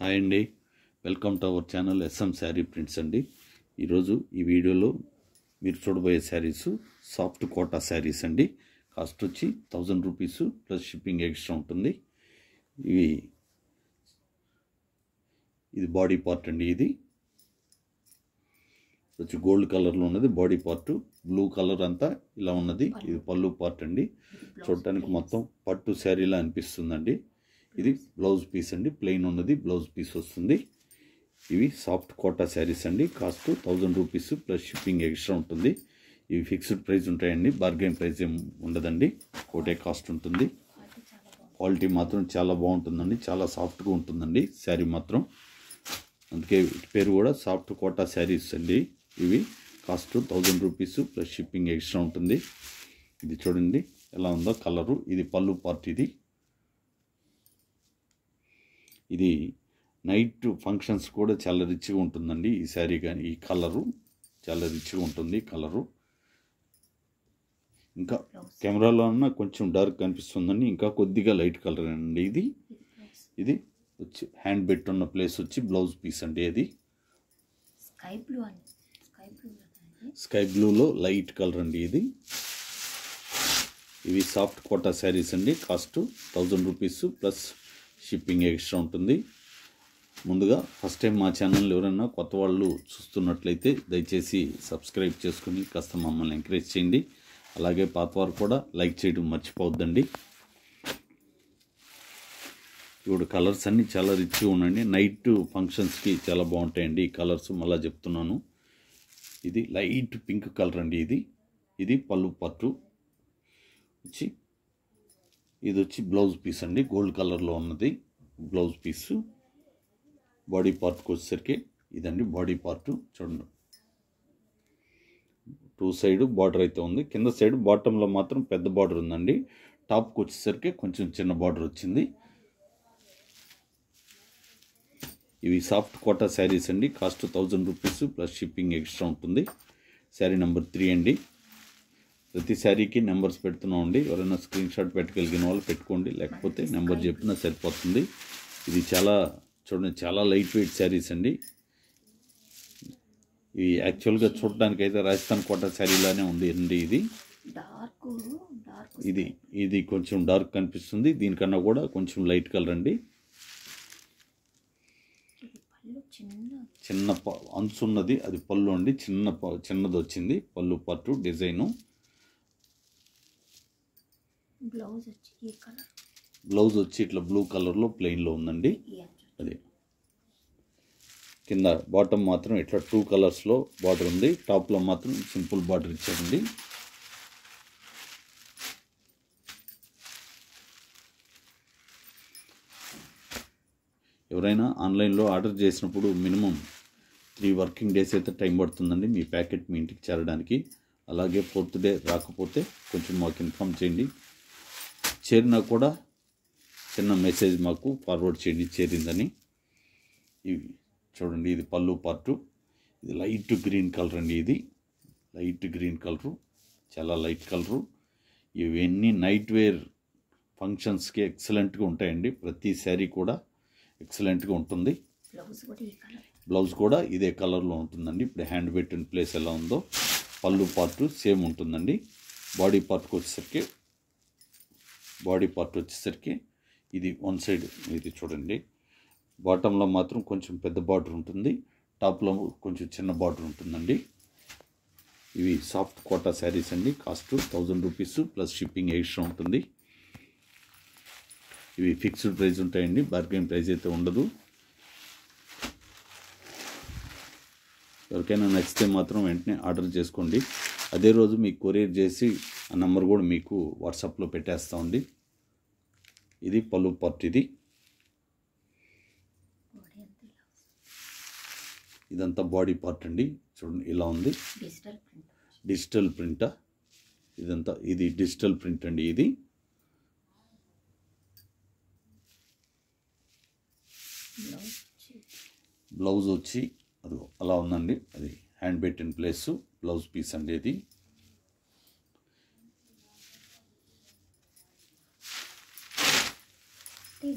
Hi అండి, welcome to our channel S M sari prints అండి. ఈరోజు ఈ వీడియోలో మీరు చూడబోయే శారీస్ సాఫ్ట్ కోటా శారీస్ అండి. కాస్ట్ వచ్చి 1000 రూపీస్ ప్లస్ షిప్పింగ్ ఎక్స్ట్రా ఉంటుంది. ఇది బాడీ పార్ట్ అండి. ఇది వచ్చి గోల్డ్ కలర్లో ఉన్నది బాడీ పార్ట్, బ్లూ కలర్ అంతా ఇలా ఉన్నది. ఇది పళ్ళు పార్ట్ అండి. చూడటానికి మొత్తం పట్టు శారీలా అనిపిస్తుందండి. ఇది బ్లౌజ్ పీస్ అండి, ప్లెయిన్ ఉన్నది బ్లౌజ్ పీస్ వస్తుంది. ఇవి సాఫ్ట్ కోటా శారీస్ అండి. Cost 1000 rupees plus shipping extra ఉంటుంది. ఇవి ఫిక్స్డ్ ప్రైస్ ఉంటాయండి, బార్గెన్ ప్రైస్ ఏం ఉండదండి, ఒకటే కాస్ట్ ఉంటుంది. క్వాలిటీ మాత్రం చాలా బాగుంటుందండి, చాలా సాఫ్ట్గా ఉంటుందండి శారీ మాత్రం. అందుకే పేరు కూడా సాఫ్ట్ కోటా శారీస్ అండి. ఇవి cost 1000 rupees plus shipping extra ఉంటుంది. ఇది చూడండి ఎలా ఉందో కలరు. ఇది పళ్ళు పార్ట్. ఇది నైట్ ఫంక్షన్స్ కూడా చాలా రిచ్గా ఉంటుందండి ఈ శారీ. కానీ ఈ కలరు చాలా రిచ్గా ఉంటుంది కలరు. ఇంకా కెమెరాలో అన్న కొంచెం డార్క్ కనిపిస్తుందండి, ఇంకా కొద్దిగా లైట్ కలర్ అండి. ఇది వచ్చి హ్యాండ్ బెట్ ఉన్న ప్లేస్ వచ్చి బ్లౌజ్ పీస్ అండి. అది స్కై బ్లూలో లైట్ కలర్ అండి. ఇవి సాఫ్ట్ కోటా శారీస్ అండి. Cost 1000 rupees plus shipping extra ఉంటుంది. ముందుగా ఫస్ట్ టైం మా ఛానల్ ఎవరైనా కొత్త వాళ్ళు చూస్తున్నట్లయితే దయచేసి సబ్స్క్రైబ్ చేసుకుని కాస్త మమ్మల్ని ఎంకరేజ్ చేయండి. అలాగే పాతవారు కూడా లైక్ చేయడం మర్చిపోవద్దండి. ఇప్పుడు కలర్స్ అన్నీ చాలా రిచ్గా ఉండండి, నైట్ ఫంక్షన్స్కి చాలా బాగుంటాయండి ఈ కలర్స్. మళ్ళీ చెప్తున్నాను, ఇది లైట్ పింక్ కలర్ అండి. ఇది పళ్ళు పట్టు వచ్చి, ఇది వచ్చి బ్లౌజ్ పీస్ అండి, గోల్డ్ కలర్లో ఉన్నది బ్లౌజ్ పీసు. బాడీ పార్ట్కి వచ్చేసరికి ఇదండి బాడీ పార్ట్. చూడండి, 2 సైడ్ బార్డర్ అయితే ఉంది. కింద సైడ్ బాటంలో మాత్రం పెద్ద బార్డర్ ఉందండి. టాప్కి వచ్చేసరికి కొంచెం చిన్న బార్డర్ వచ్చింది. ఇవి సాఫ్ట్ కోటా శారీస్ అండి. Cost 1000 rupees plus shipping extra ఉంటుంది. శారీ నెంబర్ 3 అండి. ప్రతి శారీకి నెంబర్స్ పెడుతున్నాం అండి. ఎవరైనా స్క్రీన్ షాట్ పెట్టగలిగిన వాళ్ళు పెట్టుకోండి, లేకపోతే నెంబర్ చెప్పినా సరిపోతుంది. ఇది చూడండి చాలా లైట్ వెయిట్ శారీస్ అండి. ఇవి యాక్చువల్గా చూడడానికి అయితే రాజస్థాన్ కోటా శారీలానే ఉంది అండి. ఇది కొంచెం డార్క్ కనిపిస్తుంది, దీనికన్నా కూడా కొంచెం లైట్ కలర్ అండి. చిన్న అంచు ఉన్నది, అది పళ్ళు అండి. చిన్నది వచ్చింది పళ్ళు పట్టు డిజైను. బ్లౌజ్ వచ్చి ఇట్లా బ్లూ కలర్లో ప్లెయిన్లో ఉందండి. అది కింద బాటమ్ మాత్రం ఇట్లా 2 కలర్స్లో బార్డర్ ఉంది. టాప్లో మాత్రం సింపుల్ బార్డర్ ఇచ్చారండి. ఎవరైనా ఆన్లైన్లో ఆర్డర్ చేసినప్పుడు మినిమం 3 వర్కింగ్ డేస్ అయితే టైం పడుతుందండి మీ ప్యాకెట్ మీ ఇంటికి చేరడానికి. అలాగే 4th డే రాకపోతే కొంచెం మాకు ఇన్ఫామ్ చేయండి. చేరినా కూడా చిన్న మెసేజ్ మాకు ఫార్వర్డ్ చేయండి చేరిందని. ఇవి చూడండి, ఇది పళ్ళు పార్టు. ఇది లైట్ గ్రీన్ కలర్ అండి. ఇది లైట్ గ్రీన్ కలరు, చాలా లైట్ కలరు. ఇవన్నీ నైట్ వేర్ ఫంక్షన్స్కి ఎక్సలెంట్గా ఉంటాయండి. ప్రతి శారీ కూడా ఎక్సలెంట్గా ఉంటుంది. బ్లౌజ్ కూడా ఇదే కలర్లో ఉంటుందండి. ఇప్పుడు హ్యాండ్ పెట్టిన ప్లేస్ ఎలా ఉందో పళ్ళు పార్ట్ సేమ్ ఉంటుందండి. బాడీ పార్ట్కి వచ్చేసరికి ఇది 1 సైడ్. ఇది చూడండి, బాటంలో మాత్రం కొంచెం పెద్ద బార్డర్ ఉంటుంది, టాప్లో కొంచెం చిన్న బార్డర్ ఉంటుందండి. ఇవి సాఫ్ట్ కోటా శారీస్ అండి. Cost 1000 rupees plus shipping extra ఉంటుంది. ఇవి ఫిక్స్డ్ ప్రైస్ ఉంటాయండి, బార్గెన్ ప్రైస్ అయితే ఉండదు. ఎవరికైనా నచ్చితే మాత్రం వెంటనే ఆర్డర్ చేసుకోండి. అదే రోజు మీకు కొరియర్ చేసి ఆ నెంబర్ కూడా మీకు వాట్సాప్లో పెట్టేస్తామండి. ఇది పళ్ళు పార్ట్. ఇదంతా బాడీ పార్ట్ అండి. చూడండి ఇలా ఉంది, డిజిటల్ ప్రింట్. ఇది డిజిటల్ ప్రింట్ అండి. ఇది బ్లౌజ్ వచ్చి అది అలా ఉందండి. అది హ్యాండ్ బెట్ ఇన్ ప్లేస్ బ్లౌజ్ పీస్ అండి. ఇది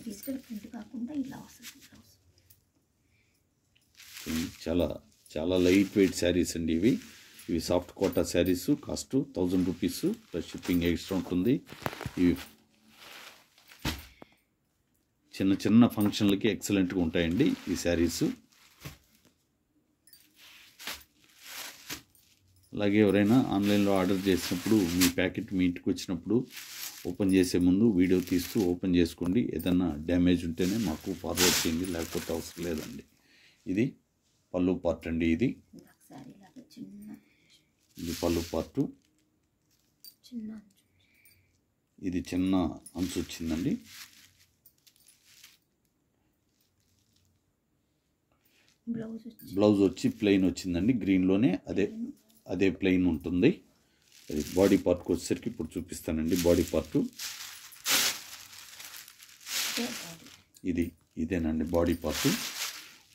డిజిటల్ ప్రింట్ కాకుండా ఇలా వస్తుంది బ్లౌజ్. చాలా చాలా లైట్ వెయిట్ శారీస్ అండి ఇవి soft kota saris. Cost 1000 rupees plus shipping extra ఉంటుంది. ఇవి చిన్న చిన్న ఫంక్షన్లకి ఎక్సలెంట్గా ఉంటాయండి ఈ శారీస్. అలాగే ఎవరైనా ఆన్లైన్లో ఆర్డర్ చేసినప్పుడు మీ ప్యాకెట్ మీ ఇంటికి వచ్చినప్పుడు ఓపెన్ చేసే ముందు వీడియో తీస్తూ ఓపెన్ చేసుకోండి. ఏదన్నా డ్యామేజ్ ఉంటేనే మాకు ఫార్వర్డ్ చేయండి, లేకపోతే అవసరం లేదండి. ఇది పళ్ళు పార్ట్ అండి. ఇది పళ్ళు పార్టు. ఇది చిన్న అంచు వచ్చిందండి. బ్లౌజ్ వచ్చి ప్లెయిన్ వచ్చిందండి. గ్రీన్లోనే అదే ప్లెయిన్ ఉంటుంది. అది బాడీ పార్ట్కి వచ్చేసరికి ఇప్పుడు చూపిస్తానండి. బాడీ పార్టు ఇదేనండి బాడీ పార్టు.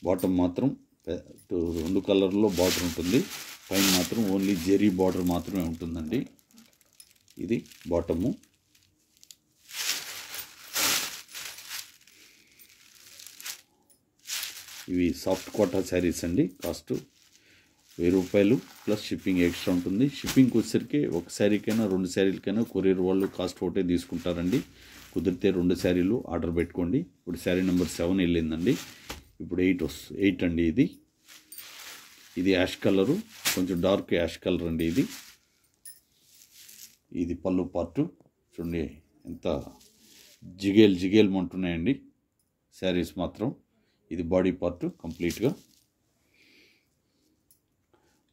బాటమ్ మాత్రం 2 కలర్లో బార్డర్ ఉంటుంది. పైన మాత్రం ఓన్లీ జెరీ బార్డర్ మాత్రమే ఉంటుందండి. ఇది బాటము. ఇవి సాఫ్ట్ కోటా శారీస్ అండి. కాస్ట్ 1000 రూపాయలు ప్లస్ షిప్పింగ్ ఎక్స్ట్రా ఉంటుంది. షిప్పింగ్కి వచ్చేసరికి ఒక శారీకైనా 2 శారీలకైనా కొరియర్ వాళ్ళు కాస్ట్ ఒకటే తీసుకుంటారండి. కుదిరితే 2 శారీలు ఆర్డర్ పెట్టుకోండి. ఇప్పుడు శారీ నెంబర్ 7 వెళ్ళిందండి. ఇప్పుడు 8 అండి. ఇది యాష్ కలరు, కొంచెం డార్క్ యాష్ కలర్ అండి. ఇది పళ్ళు పార్టు చూడండి ఎంత జిగేల్ మంటున్నాయండి శారీస్ మాత్రం. ఇది బాడీ పార్టు కంప్లీట్గా.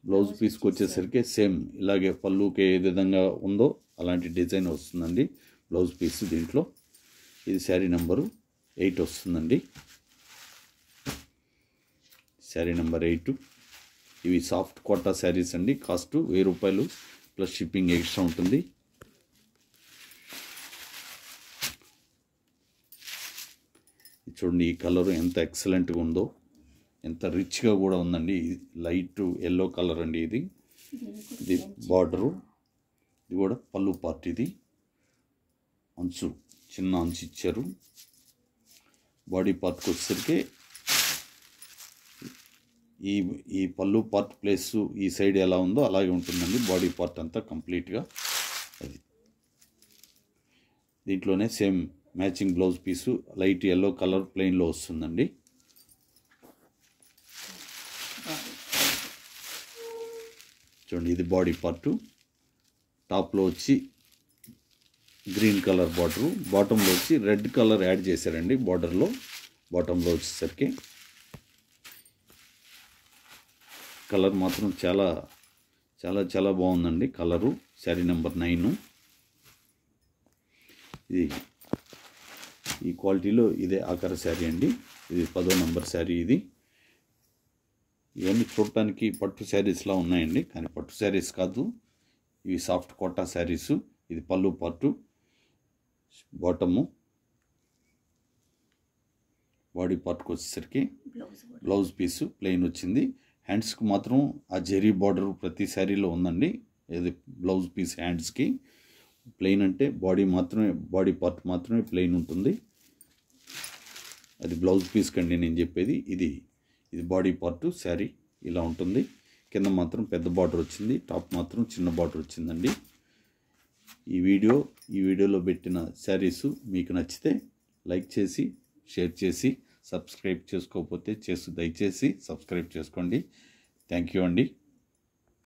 బ్లౌజ్ పీస్కి వచ్చేసరికి సేమ్ ఇలాగే పళ్ళుకి ఏ విధంగా ఉందో అలాంటి డిజైన్ వస్తుందండి బ్లౌజ్ పీస్ దీంట్లో. ఇది శారీ నెంబరు 8 వస్తుందండి. శారీ నెంబర్ 8. ఇవి సాఫ్ట్ కోటా శారీస్ అండి. కాస్ట్ 1000 రూపాయలు ప్లస్ షిప్పింగ్ ఎక్స్ట్రా ఉంటుంది. చూడండి ఈ కలర్ ఎంత ఎక్సలెంట్గా ఉందో, ఎంత రిచ్గా కూడా ఉందండి. లైట్ ఎల్లో కలర్ అండి. ఇది బార్డరు. ఇది కూడా పళ్ళు పార్ట్. ఇది అంచు, చిన్న అంచు ఇచ్చారు. బాడీ పార్ట్కి వచ్చేసరికి ఈ పళ్ళు పార్ట్ ప్లేస్ ఈ సైడ్ ఎలా ఉందో అలాగే ఉంటుందండి బాడీ పార్ట్ అంతా కంప్లీట్గా. అది దీంట్లోనే same matching blouse piece light yellow colour ప్లెయిన్లో వస్తుందండి. చూడండి ఇది బాడీ పార్టు. టాప్లో వచ్చి గ్రీన్ కలర్ బార్డరు, బాటంలో వచ్చి రెడ్ కలర్ యాడ్ చేశారండి బార్డర్లో. బాటంలో వచ్చేసరికి కలర్ మాత్రం చాలా చాలా చాలా బాగుందండి కలరు. శారీ నెంబర్ 9. ఇది ఈ క్వాలిటీలో ఇదే ఆకార శారీ అండి. ఇది 10వ నెంబర్ శారీ. ఇవన్నీ చూడటానికి పట్టు శారీస్లా ఉన్నాయండి, కానీ పట్టు శారీస్ కాదు, ఇవి సాఫ్ట్ కోటా శారీసు. ఇది పళ్ళు పార్టు, బాటము. బాడీ పార్ట్కి వచ్చేసరికి బ్లౌజ్ పీసు ప్లెయిన్ వచ్చింది. హ్యాండ్స్కి మాత్రం ఆ జెరీ బార్డర్ ప్రతి శారీలో ఉందండి. ఇది బ్లౌజ్ పీస్ హ్యాండ్స్కి. ప్లెయిన్ అంటే బాడీ పార్ట్ మాత్రమే ప్లెయిన్ ఉంటుంది. అది బ్లౌజ్ పీస్ కండి నేను చెప్పేది. ఇది బాడీ పార్ట్ శారీ ఇలా ఉంటుంది. కింద మాత్రం పెద్ద బార్డర్ వచ్చింది, టాప్ మాత్రం చిన్న బార్డర్ వచ్చిందండి. ఈ వీడియోలో పెట్టిన శారీసు మీకు నచ్చితే లైక్ చేసి షేర్ చేసి సబ్స్క్రైబ్ చేసుకోకపోతే దయచేసి సబ్స్క్రైబ్ చేసుకోండి. థ్యాంక్ యూ అండి.